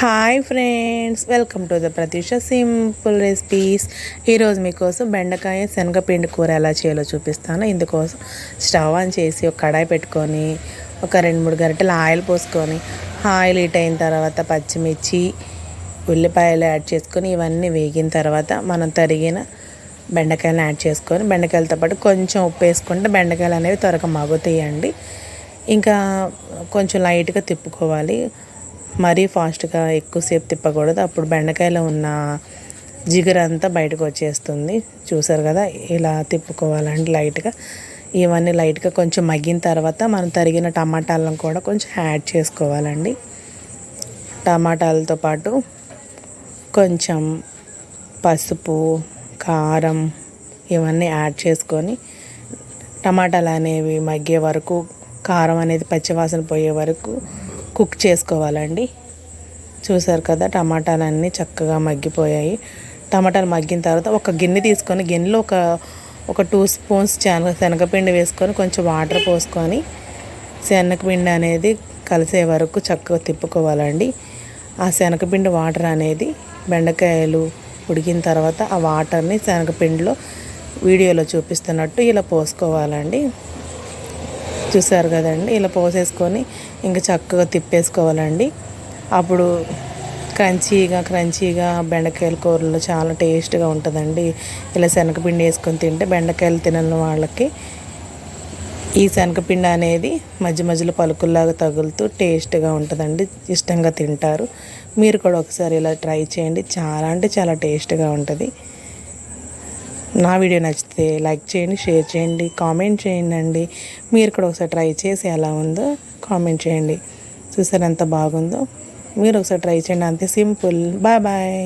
Hi friends, welcome to the Pratyusha simple recipes. ఈరోజు మీకోసం బెండకాయ శనగపిండి కూర ఎలా చేయాలో చూపిస్తాను. ఇందుకోసం స్టవ్ ఆన్ చేసి ఒక కడాయి పెట్టుకొని ఒక 2-3 గరిటెలు ఆయిల్ పోసుకొని ఆయిల్ హీట్ అయిన తర్వాత పచ్చిమిర్చి ఉల్లిపాయలు యాడ్ చేసుకొని ఇవన్నీ వేగిన తర్వాత మనం తరిగిన బెండకాయలను యాడ్ చేసుకొని బెండకాయలతో పాటు కొంచెం ఉప్పు వేసుకుంటే బెండకాయలు అనేవి త్వరగా మగ్గుతాయండి. ఇంకా కొంచెం లైట్గా తిప్పుకోవాలి, మరీ ఫాస్ట్గా ఎక్కువసేపు తిప్పకూడదు. అప్పుడు బెండకాయలో ఉన్న జిగురంతా బయటకు వచ్చేస్తుంది. చూసారు కదా, ఇలా తిప్పుకోవాలండి లైట్గా. ఇవన్నీ లైట్గా కొంచెం మగ్గిన తర్వాత మనం తరిగిన టమాటాలను కూడా కొంచెం యాడ్ చేసుకోవాలండి. టమాటాలతో పాటు కొంచెం పసుపు, కారం ఇవన్నీ యాడ్ చేసుకొని టమాటాలు అనేవి మగ్గే వరకు, కారం అనేది పచ్చివాసన పోయే వరకు కుక్ చేసుకోవాలండి. చూసారు కదా, టమాటాలు అన్నీ చక్కగా మగ్గిపోయాయి. టమాటాలు మగ్గిన తర్వాత ఒక గిన్నె తీసుకొని గిన్నెలో ఒక 2 స్పూన్స్ శనగపిండి వేసుకొని కొంచెం వాటర్ పోసుకొని శనగపిండి అనేది కలిసే వరకు చక్కగా తిప్పుకోవాలండి. ఆ శనగపిండి వాటర్ అనేది బెండకాయలు ఉడికిన తర్వాత ఆ వాటర్ని శనగపిండిలో వీడియోలో చూపిస్తున్నట్టు ఇలా పోసుకోవాలండి. చూసారు కదండి, ఇలా పోసేసుకొని ఇంకా చక్కగా తిప్పేసుకోవాలండి. అప్పుడు క్రంచీగా బెండకాయల కూరలో చాలా టేస్ట్గా ఉంటుందండి. ఇలా శనగపిండి వేసుకొని తింటే బెండకాయలు తినని వాళ్ళకి ఈ శనగపిండి అనేది మధ్య మధ్యలో పలుకుల్లాగా తగులుతూ టేస్ట్గా ఉంటుందండి, ఇష్టంగా తింటారు. మీరు కూడా ఒకసారి ఇలా ట్రై చేయండి, చాలా అంటే చాలా టేస్ట్గా ఉంటుంది. నా వీడియో నచ్చితే లైక్ చేయండి, షేర్ చేయండి, కామెంట్ చేయండి. మీరు కూడా ఒకసారి ట్రై చేసి ఎలా ఉందో కామెంట్ చేయండి. చూసారు ఎంత బాగుందో, మీరు ఒకసారి ట్రై చేయండి. అంతే సింపుల్. Bye bye.